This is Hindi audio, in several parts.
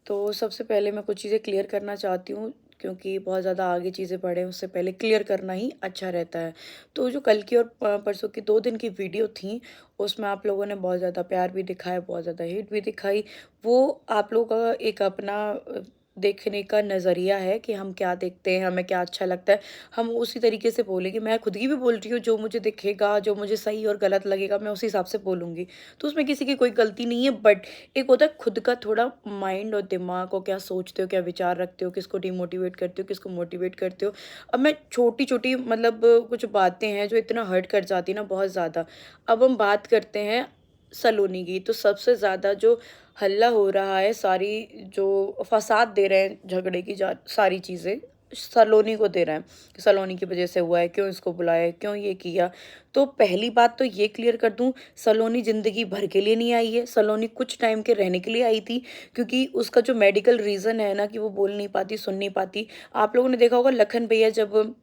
तो सबसे पहले मैं कुछ चीज़ें क्लियर करना चाहती हूँ, क्योंकि बहुत ज़्यादा आगे चीज़ें बढ़ें उससे पहले क्लियर करना ही अच्छा रहता है। तो जो कल की और परसों की 2 दिन की वीडियो थी, उसमें आप लोगों ने बहुत ज़्यादा प्यार भी दिखाया, बहुत ज़्यादा हेट भी दिखाई। वो आप लोगों का एक अपना देखने का नज़रिया है कि हम क्या देखते हैं, हमें क्या अच्छा लगता है, हम उसी तरीके से बोलेंगे। मैं खुद की भी बोल रही हूँ, जो मुझे दिखेगा, जो मुझे सही और गलत लगेगा, मैं उसी हिसाब से बोलूँगी। तो उसमें किसी की कोई गलती नहीं है, बट एक होता है खुद का थोड़ा माइंड और दिमाग को, क्या सोचते हो, क्या विचार रखते हो, किसको डिमोटिवेट करते हो, किसको मोटिवेट करते हो। अब मैं छोटी-छोटी मतलब कुछ बातें हैं जो इतना हर्ट कर जाती है ना, बहुत ज़्यादा। अब हम बात करते हैं सलोनी की, तो सबसे ज़्यादा जो हल्ला हो रहा है, सारी जो फ़साद दे रहे हैं झगड़े की जा सारी चीज़ें, सलोनी को दे रहे हैं, कि सलोनी की वज़ह से हुआ है, क्यों इसको बुलाया, क्यों ये किया। तो पहली बात तो ये क्लियर कर दूँ, सलोनी ज़िंदगी भर के लिए नहीं आई है, सलोनी कुछ टाइम के रहने के लिए आई थी, क्योंकि उसका जो मेडिकल रीज़न है ना कि वो बोल नहीं पाती, सुन नहीं पाती। आप लोगों ने देखा होगा लखन भैया जब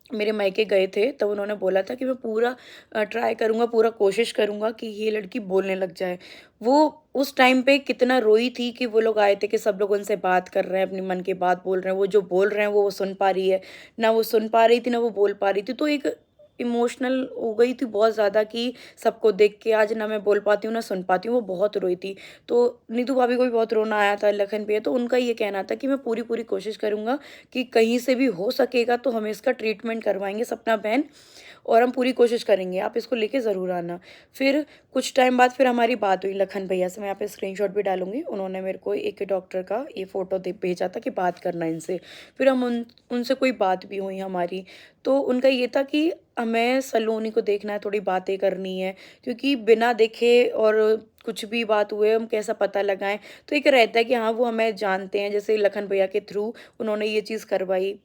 मेरे मायके गए थे, तब उन्होंने बोला था कि मैं पूरा ट्राई करूँगा, पूरा कोशिश करूँगा कि ये लड़की बोलने लग जाए। वो उस टाइम पे कितना रोई थी कि वो लोग आए थे कि सब लोग उनसे बात कर रहे हैं, अपने मन की बात बोल रहे हैं, वो जो बोल रहे हैं वो सुन पा रही है। ना वो सुन पा रही थी, ना वो बोल पा रही थी। तो एक इमोशनल हो गई थी बहुत ज़्यादा कि सबको देख के आज ना मैं बोल पाती हूँ, ना सुन पाती हूँ, वो बहुत रोई थी। तो नीतू भाभी को भी बहुत रोना आया था लखन पे, तो उनका ये कहना था कि मैं पूरी-पूरी कोशिश करूँगा कि कहीं से भी हो सकेगा तो हम इसका ट्रीटमेंट करवाएँगे सपना बहन, और हम पूरी कोशिश करेंगे, आप इसको लेके ज़रूर आना। फिर कुछ टाइम बाद फिर हमारी बात हुई लखन भैया से, मैं यहाँ पे स्क्रीनशॉट भी डालूँगी। उन्होंने मेरे को एक डॉक्टर का ये फ़ोटो दे भेजा था कि बात करना इनसे। फिर हम उनसे कोई बात भी हुई हमारी। तो उनका ये था कि हमें सलोनी को देखना है, थोड़ी बातें करनी है, क्योंकि बिना देखे और कुछ भी बात हुए हम कैसा पता लगाएँ। तो एक रहता है कि हाँ, वो हमें जानते हैं, जैसे लखन भैया के थ्रू उन्होंने ये चीज़ करवाई।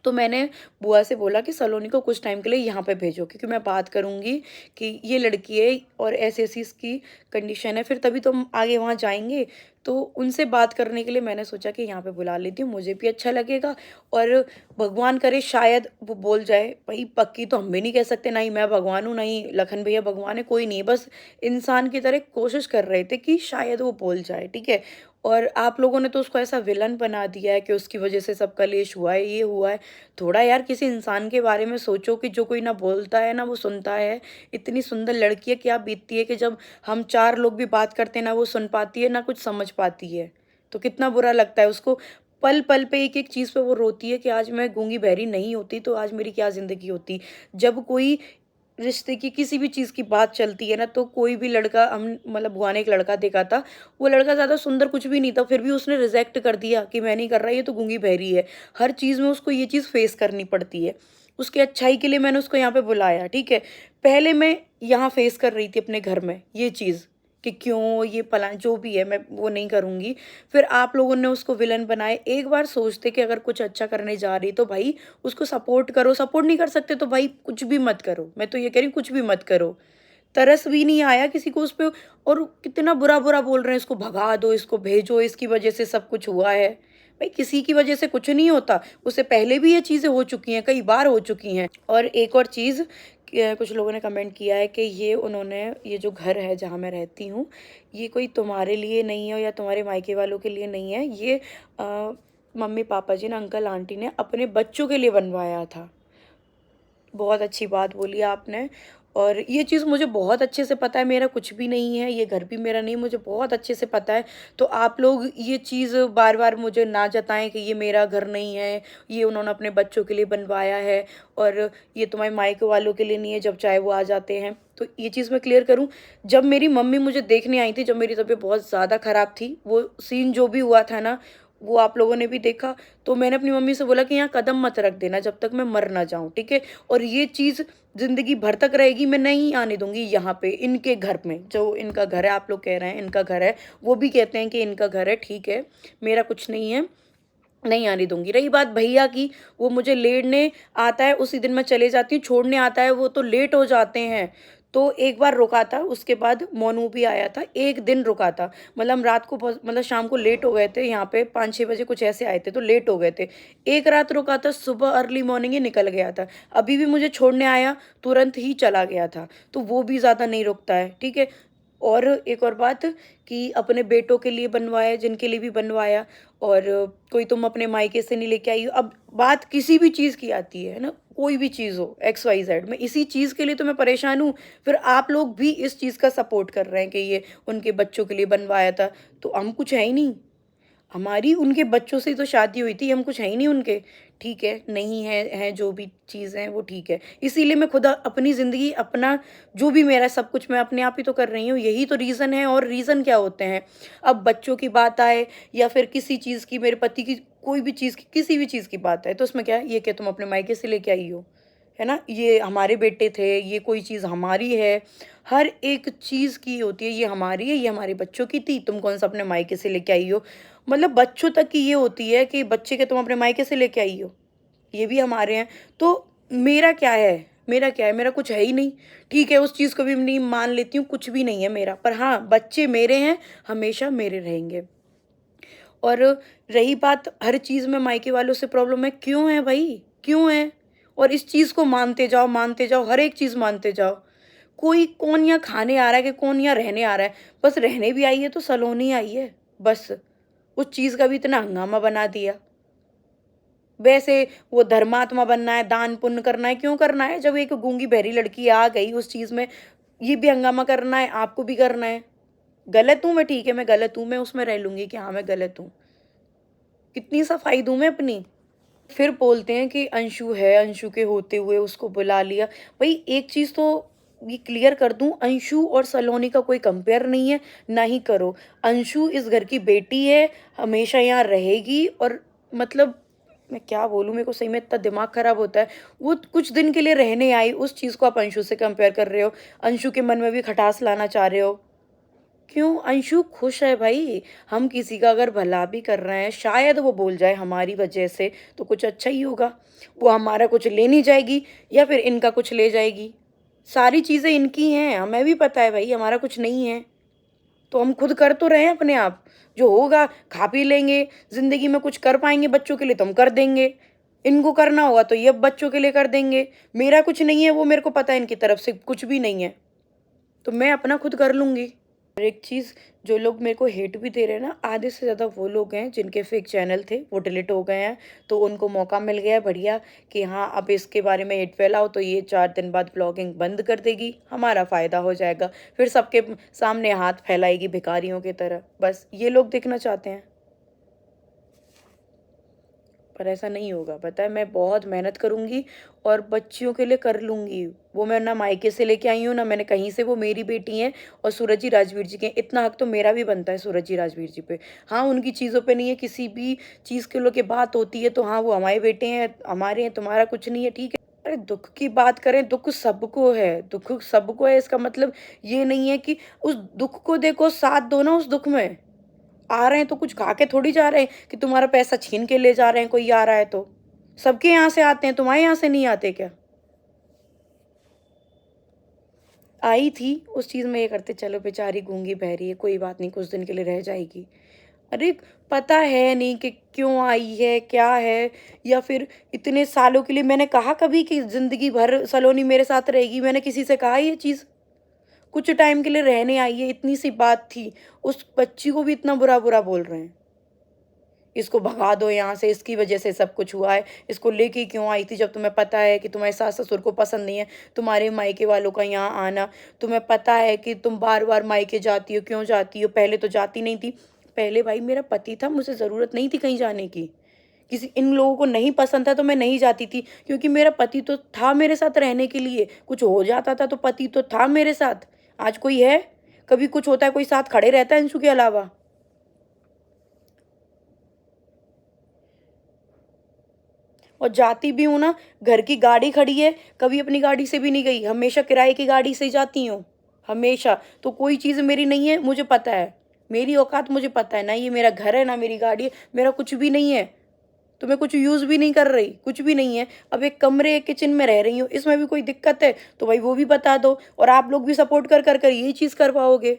तो मैंने बुआ से बोला कि सलोनी को कुछ टाइम के लिए यहाँ पे भेजो, क्योंकि मैं बात करूँगी कि ये लड़की है और ऐसी-ऐसी इसकी कंडीशन है, फिर तभी तो हम आगे वहाँ जाएँगे। तो उनसे बात करने के लिए मैंने सोचा कि यहाँ पे बुला लेती हूँ, मुझे भी अच्छा लगेगा और भगवान करे शायद वो बोल जाए। भई पक्की तो हम भी नहीं कह सकते, ना ही मैं भगवान हूँ, ना ही लखन भैया भगवान है, कोई नहीं है, बस इंसान की तरह कोशिश कर रहे थे कि शायद वो बोल जाए, ठीक है? और आप लोगों ने तो उसको ऐसा विलन बना दिया है कि उसकी वज़ह से सब कलेश हुआ है, ये हुआ है। थोड़ा यार किसी इंसान के बारे में सोचो कि जो कोई ना बोलता है ना वो सुनता है। इतनी सुंदर लड़की है, क्या बीतती है कि जब हम 4 लोग भी बात करते हैं ना वो सुन पाती है ना कुछ समझ पाती है। तो कितना बुरा लगता है उसको, पल-पल पे एक-एक चीज़ पे वो रोती है कि आज मैं गूँगी बहरी नहीं होती तो आज मेरी क्या ज़िंदगी होती। जब कोई रिश्ते की किसी भी चीज़ की बात चलती है ना, तो कोई भी लड़का, हम मतलब बुआ ने एक लड़का देखा था, वो लड़का ज़्यादा सुंदर कुछ भी नहीं था, फिर भी उसने रिजेक्ट कर दिया कि मैं नहीं कर रहा, ये तो गूंगी बहरी है। हर चीज़ में उसको ये चीज़ फेस करनी पड़ती है। उसकी अच्छाई के लिए मैंने उसको यहाँ पे बुलाया, ठीक है। पहले मैं यहाँ फेस कर रही थी अपने घर में ये चीज़ कि क्यों ये पला जो भी है मैं वो नहीं करूँगी। फिर आप लोगों ने उसको विलन बनाए। एक बार सोचते कि अगर कुछ अच्छा करने जा रही तो भाई उसको सपोर्ट करो, सपोर्ट नहीं कर सकते तो भाई कुछ भी मत करो। मैं तो ये कह रही हूँ कुछ भी मत करो। तरस भी नहीं आया किसी को उस पे, और कितना बुरा-बुरा बोल रहे हैं, इसको भगा दो, इसको भेजो, इसकी वज़ह से सब कुछ हुआ है। भाई किसी की वज़ह से कुछ नहीं होता, उससे पहले भी ये चीज़ें हो चुकी हैं, कई बार हो चुकी हैं। और एक और चीज़ कुछ लोगों ने कमेंट किया है कि ये जो घर है जहाँ मैं रहती हूँ, ये कोई तुम्हारे लिए नहीं है या तुम्हारे मायके वालों के लिए नहीं है, ये मम्मी-पापा जी ने, अंकल-आंटी ने अपने बच्चों के लिए बनवाया था। बहुत अच्छी बात बोली आपने, और ये चीज़ मुझे बहुत अच्छे से पता है, मेरा कुछ भी नहीं है, ये घर भी मेरा नहीं, मुझे बहुत अच्छे से पता है। तो आप लोग ये चीज़ बार-बार मुझे ना जताएँ कि ये मेरा घर नहीं है, ये उन्होंने अपने बच्चों के लिए बनवाया है और ये तुम्हारे मायके वालों के लिए नहीं है, जब चाहे वो आ जाते हैं। तो ये चीज़ मैं क्लियर करूँ, जब मेरी मम्मी मुझे देखने आई थी, जब मेरी तबीयत बहुत ज़्यादा ख़राब थी, वो सीन जो भी हुआ था ना, वो आप लोगों ने भी देखा। तो मैंने अपनी मम्मी से बोला कि यहाँ कदम मत रख देना जब तक मैं मर ना जाऊँ, ठीक है? और ये चीज़ ज़िंदगी भर तक रहेगी, मैं नहीं आने दूँगी यहाँ पे, इनके घर में। जो इनका घर है, आप लोग कह रहे हैं इनका घर है, वो भी कहते हैं कि इनका घर है, ठीक है, मेरा कुछ नहीं है, नहीं आने दूँगी। रही बात भैया की, वो मुझे लेने आता है, उसी दिन मैं चले जाती हूँ, छोड़ने आता है वो तो लेट हो जाते हैं। तो एक बार रुका था, उसके बाद मोनू भी आया था, 1 दिन रुका था। मतलब हम रात को बहुत मतलब शाम को लेट हो गए थे, यहाँ पे 5-6 बजे कुछ ऐसे आए थे, तो लेट हो गए थे। एक रात रुका था, सुबह अर्ली मॉर्निंग ही निकल गया था। अभी भी मुझे छोड़ने आया, तुरंत ही चला गया था। तो वो भी ज़्यादा नहीं रुकता है, ठीक है? और एक और बात कि अपने बेटों के लिए बनवाया, जिनके लिए भी बनवाया, और कोई तुम अपने मायके से नहीं लेके आई हो। अब बात किसी भी चीज़ की आती है ना, कोई भी चीज़ हो एक्स वाई ज़ेड, मैं इसी चीज़ के लिए तो मैं परेशान हूँ, फिर आप लोग भी इस चीज़ का सपोर्ट कर रहे हैं कि ये उनके बच्चों के लिए बनवाया था, तो हम कुछ है ही नहीं। हमारी उनके बच्चों से ही तो शादी हुई थी, हम कुछ हैं ही नहीं उनके। ठीक है, नहीं है जो भी चीज़ है वो ठीक है। इसीलिए मैं खुद अपनी ज़िंदगी, अपना जो भी मेरा सब कुछ मैं अपने आप ही तो कर रही हूँ, यही तो रीज़न है। और रीज़न क्या होते हैं? अब बच्चों की बात आए या फिर किसी चीज़ की, मेरे पति की कोई भी चीज़ की, किसी भी चीज़ की बात आए, तो उसमें क्या है, ये क्या तुम अपने मायके से लेके आई हो? है ना? ये हमारे बेटे थे, ये कोई चीज़ हमारी है। हर एक चीज़ की होती है, ये हमारी है, ये हमारे बच्चों की थी, तुम कौन-सा अपने मायके से लेके आई हो? मतलब बच्चों तक की ये होती है कि बच्चे के तुम अपने मायके से लेके आई हो, ये भी हमारे हैं। तो मेरा क्या है? मेरा क्या है? मेरा कुछ है ही नहीं। ठीक है, उस चीज़ को भी नहीं मान लेती हूँ, कुछ भी नहीं है मेरा। पर हाँ, बच्चे मेरे हैं, हमेशा मेरे रहेंगे। और रही बात हर चीज़ में मायके वालों से प्रॉब्लम है, क्यों है भई? क्यों है? और इस चीज़ को मानते जाओ, हर एक चीज़ मानते जाओ। कोई कौन यहाँ खाने आ रहा है कि कौन यहाँ रहने आ रहा है? बस रहने भी आई है तो सलोनी आई है, बस। उस चीज़ का भी इतना हंगामा बना दिया। वैसे वो धर्मात्मा बनना है, दान पुण्य करना है, क्यों करना है? जब एक गूंगी बहरी लड़की आ गई उस चीज़ में, ये भी हंगामा करना है, आपको भी करना है। गलत हूँ मैं, ठीक है, मैं गलत हूँ, मैं उसमें रह लूँगी कि हाँ, मैं गलत हूँ। कितनी सफाई दूँ मैं अपनी? फिर बोलते हैं कि अंशु है, अंशु के होते हुए उसको बुला लिया। भई एक चीज़ तो ये क्लियर कर दूँ, अंशु और सलोनी का कोई कंपेयर नहीं है, ना ही करो। अंशु इस घर की बेटी है, हमेशा यहाँ रहेगी। और मतलब मैं क्या बोलूँ, मेरे को सही में इतना दिमाग खराब होता है। वो कुछ दिन के लिए रहने आई, उस चीज़ को आप अंशु से कंपेयर कर रहे हो। अंशु के मन में भी खटास लाना चाह रहे हो। क्यों? अंशु खुश है भाई। हम किसी का अगर भला भी कर रहे हैं, शायद वो बोल जाए हमारी वजह से, तो कुछ अच्छा ही होगा। वो हमारा कुछ ले नहीं जाएगी या फिर इनका कुछ ले जाएगी। सारी चीज़ें इनकी हैं, हमें भी पता है भाई हमारा कुछ नहीं है। तो हम खुद कर तो रहे हैं अपने आप। जो होगा खा पी लेंगे, ज़िंदगी में कुछ कर पाएँगे बच्चों के लिए तो हम कर देंगे। इनको करना होगा तो ये अब बच्चों के लिए कर देंगे। मेरा कुछ नहीं है, वो मेरे को पता है इनकी तरफ से कुछ भी नहीं है। तो मैं अपना खुद कर लूँगी। और एक चीज़, जो लोग मेरे को हेट भी दे रहे हैं ना, आधे से ज़्यादा वो लोग हैं जिनके फेक चैनल थे, वो डिलीट हो गए हैं। तो उनको मौका मिल गया है बढ़िया कि हाँ, अब इसके बारे में हेट फैलाओ तो ये 4 दिन बाद ब्लॉगिंग बंद कर देगी, हमारा फ़ायदा हो जाएगा। फिर सबके सामने हाथ फैलाएगी भिखारियों की तरह। बस ये लोग देखना चाहते हैं। पर ऐसा नहीं होगा, पता है, मैं बहुत मेहनत करूँगी और बच्चियों के लिए कर लूँगी। वो मैं ना मायके से लेके आई हूँ, ना मैंने कहीं से, वो मेरी बेटी हैं और सूरज जी राजवीर जी के हैं। इतना हक तो मेरा भी बनता है सूरज जी राजवीर जी पे। हाँ, उनकी चीज़ों पे नहीं है, किसी भी चीज़ के लेके बात होती है तो हाँ, वो हमारे बेटे हैं, हमारे हैं, तुम्हारा कुछ नहीं है, ठीक है। अरे दुःख की बात करें, दुःख सबको है, दुःख सबको है, इसका मतलब ये नहीं है कि उस दुःख को देखो, साथ दो ना उस दुःख में। आ रहे हैं तो कुछ खा के थोड़ी जा रहे हैं कि तुम्हारा पैसा छीन के ले जा रहे हैं, कोई आ रहा है तो। सबके यहाँ से आते हैं, तुम्हारे यहाँ से नहीं आते क्या? आई थी, उस चीज़ में ये करते, चलो बेचारी गूँगी बहरी है, कोई बात नहीं, कुछ दिन के लिए रह जाएगी। अरे पता है नहीं कि क्यों आई है, क्या है, या फिर इतने सालों के लिए मैंने कहा कभी कि ज़िंदगी भर सलोनी मेरे साथ रहेगी? मैंने किसी से कहा ये चीज़? कुछ टाइम के लिए रहने आई है, इतनी सी बात थी। उस बच्ची को भी इतना बुरा-बुरा बोल रहे हैं। इसको भगा दो यहाँ से, इसकी वजह से सब कुछ हुआ है। इसको लेके क्यों आई थी जब तुम्हें पता है कि तुम्हारे सास-ससुर को पसंद नहीं है, तुम्हारे मायके वालों का यहाँ आना। तुम्हें पता है कि तुम बार-बार मायके जाती हो, क्यों जाती हो? पहले तो जाती नहीं थी। पहले भाई मेरा पति था, मुझे ज़रूरत नहीं थी कहीं जाने की। किसी इन लोगों को नहीं पसंद था तो मैं नहीं जाती थी, क्योंकि मेरा पति तो था मेरे साथ रहने के लिए। कुछ हो जाता था तो पति तो था मेरे साथ। आज कोई है? कभी कुछ होता है कोई साथ खड़े रहता है अंशु के अलावा? और जाती भी हूँ ना, घर की गाड़ी खड़ी है, कभी अपनी गाड़ी से भी नहीं गई, हमेशा किराए की गाड़ी से ही जाती हूँ, हमेशा। तो कोई चीज़ मेरी नहीं है, मुझे पता है। मेरी औकात मुझे पता है, ना ये मेरा घर है, ना मेरी गाड़ी है, मेरा कुछ भी नहीं है। तो मैं कुछ यूज़ भी नहीं कर रही, कुछ भी नहीं है। अब एक कमरे, एक किचन में रह रही हूँ, इसमें भी कोई दिक्कत है, तो भाई वो भी बता दो। और आप लोग भी सपोर्ट कर यही चीज़ कर पाओगे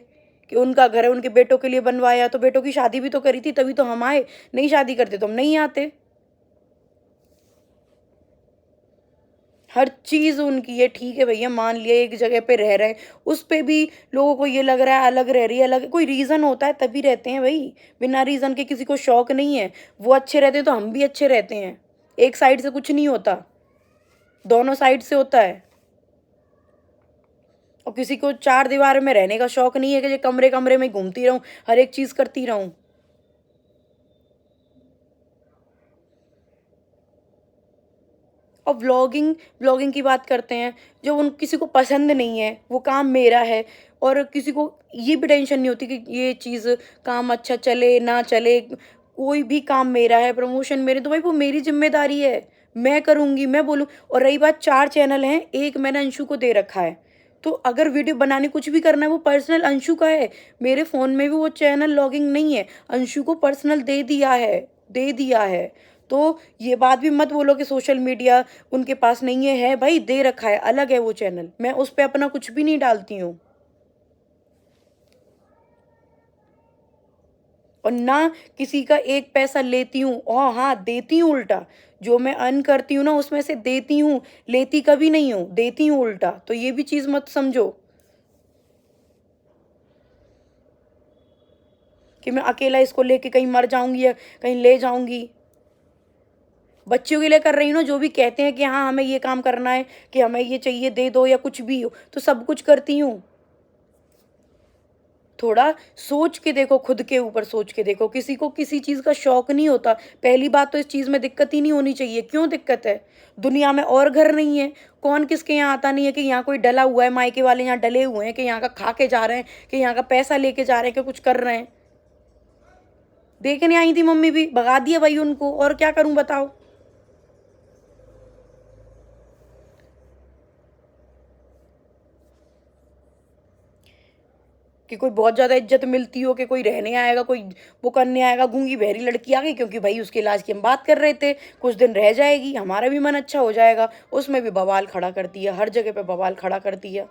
कि उनका घर है, उनके बेटों के लिए बनवाया, तो बेटों की शादी भी तो करी थी, तभी तो हम आए। नहीं शादी करते तो हम नहीं आते। हर चीज़ उनकी है, ठीक है भैया मान लिया एक जगह पे रह रहे हैं, उस पे भी लोगों को ये लग रहा है अलग रह रही है, अलग कोई रीज़न होता है तभी रहते हैं भई, बिना रीज़न के किसी को शौक नहीं है। वो अच्छे रहते हैं तो हम भी अच्छे रहते हैं। एक साइड से कुछ नहीं होता, दोनों साइड से होता है। और किसी को चार दीवार में रहने का शौक नहीं है कि जो कमरे-कमरे में घूमती रहूँ, हर एक चीज़ करती रहूँ। और व्लॉगिंग व्लॉगिंग की बात करते हैं, जो उन किसी को पसंद नहीं है, वो काम मेरा है और किसी को ये भी टेंशन नहीं होती कि ये चीज़ काम अच्छा चले, ना चले, कोई भी काम मेरा है, प्रमोशन मेरे तो भाई वो मेरी ज़िम्मेदारी है, मैं करूँगी, मैं बोलूँ और रही बात 4 चैनल हैं, एक मैंने अंशु को दे रखा है, तो अगर वीडियो बनानी कुछ भी करना है, वो पर्सनल अंशु का है, मेरे फ़ोन में भी वो चैनल लॉगिंग नहीं है, अंशु को पर्सनल दे दिया है। तो ये बात भी मत बोलो कि सोशल मीडिया उनके पास नहीं है भाई दे रखा है, अलग है वो चैनल। मैं उस पे अपना कुछ भी नहीं डालती हूँ। और ना किसी का एक पैसा लेती हूँ और हाँ, देती हूँ उल्टा। जो मैं अर्न करती हूँ ना उसमें से देती हूँ, लेती कभी नहीं हूँ, देती हूँ उल्टा। तो ये भी चीज़ मत समझो कि मैं अकेला इसको लेके कहीं मर जाऊँगी या कहीं ले जाऊँगी। बच्चों के लिए कर रही हूँ ना, जो भी कहते हैं कि हाँ, हमें ये काम करना है, कि हमें ये चाहिए दे दो या कुछ भी हो, तो सब कुछ करती हूँ। थोड़ा सोच के देखो, खुद के ऊपर सोच के देखो, किसी को किसी चीज़ का शौक नहीं होता। पहली बात तो इस चीज़ में दिक्कत ही नहीं होनी चाहिए, क्यों दिक्कत है? दुनिया में और घर नहीं है, कौन किसके यहाँ आता नहीं है कि यहाँ कोई डला हुआ है, मायके वाले यहाँ डले हुए हैं कि यहाँ का खा के जा रहे हैं, कि यहाँ का पैसा लेके जा रहे हैं, कि कुछ कर रहे हैं। देखने आई थी मम्मी भी, भगा दिया भाई उनको और क्या करूँ बताओ? कि कोई बहुत ज़्यादा इज़्ज़त मिलती हो कि कोई रहने आएगा, कोई वो करने आएगा, गूंगी-बहरी लड़की आ गई क्योंकि भई उसके इलाज की हम बात कर रहे थे, कुछ दिन रह जाएगी, हमारा भी मन अच्छा हो जाएगा, उसमें भी बवाल खड़ा करती है, हर जगह पे बवाल खड़ा करती है।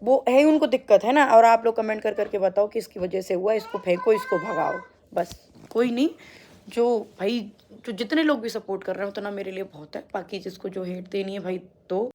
वो है उनको दिक्कत है ना और आप लोग कमेंट कर के बताओ किसकी वजह से हुआ, इसको फेंको, इसको भगाओ, बस। कोई नहीं, जो भाई जो जितने लोग भी सपोर्ट कर रहे हैं उतना मेरे लिए बहुत है, बाकी जिसको जो हेट देनी है भाई दो।